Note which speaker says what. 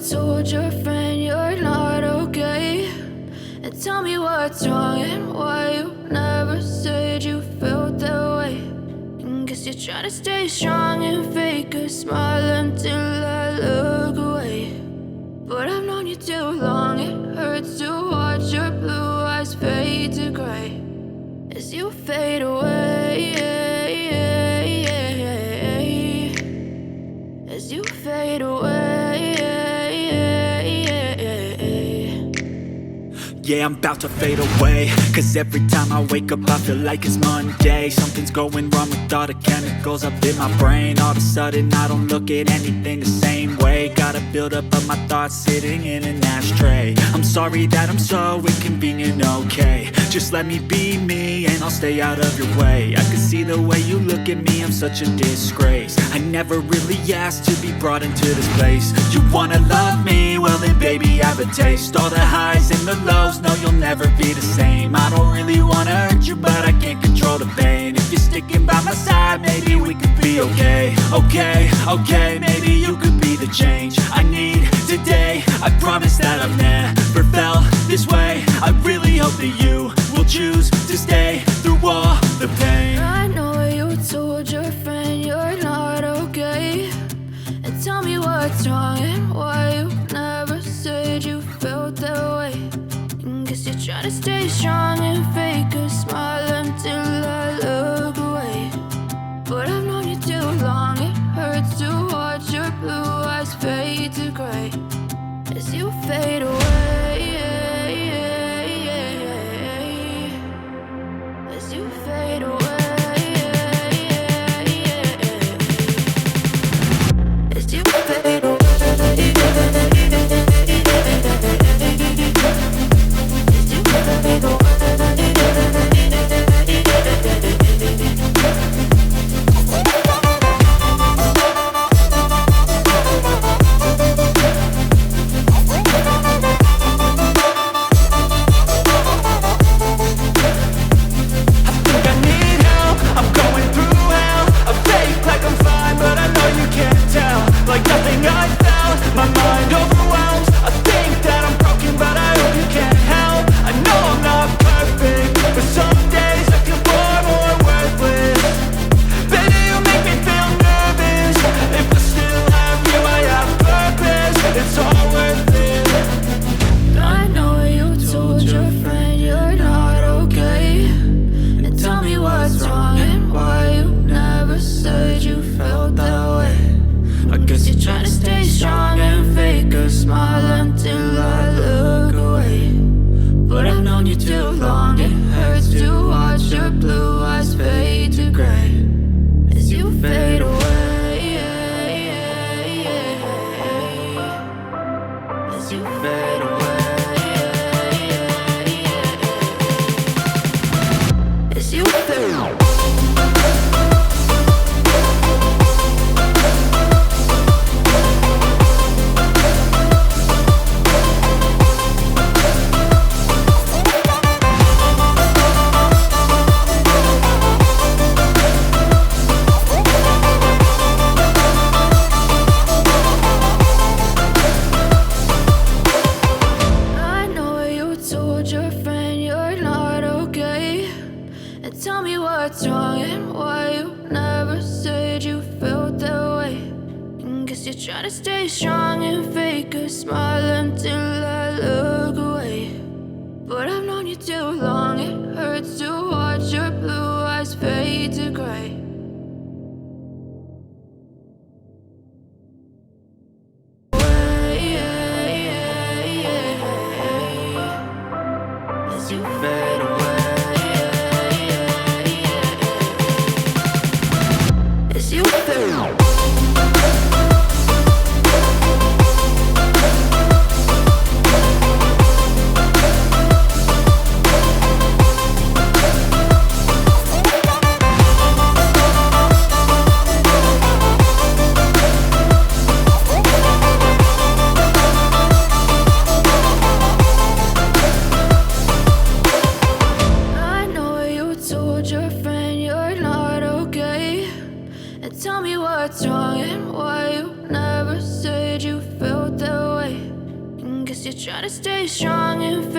Speaker 1: told your friend you're not okay? And tell me what's wrong and why you never said you felt that way. And guess you're trying to stay strong and fake a smile until I look away. But I've known you too long, it hurts to watch your blue eyes fade to gray as you fade away, as you fade away.
Speaker 2: Yeah, I'm about to fade away, cause every time I wake up I feel like it's Monday. Something's going wrong with all the chemicals up in my brain. All of a sudden I don't look at anything the same way. Got a buildup of my thoughts sitting in an ashtray. I'm sorry that I'm so inconvenient, okay? Just let me be me and I'll stay out of your way. I can see the way you look at me, I'm such a disgrace. I never really asked to be brought into this place. You wanna love me? Well then baby have a taste. All the highs and the lows, no you'll never be the same. I don't really wanna hurt you but I can't control the pain. If you're sticking by my side maybe we could be okay. Okay, maybe you could be the change I need today. I promise that I've never felt this way. I really hope that you will choose to stay through all the pain.
Speaker 1: I know you told your friend you're not okay. And tell me what's wrong and why you never said you felt that way. And guess you're trying to stay strong and fake a smile until I look away. But I've known you too long, it hurts to watch your blue eyes fade to gray as you fade away, as you fade away, as you fade away. you're trying to stay strong and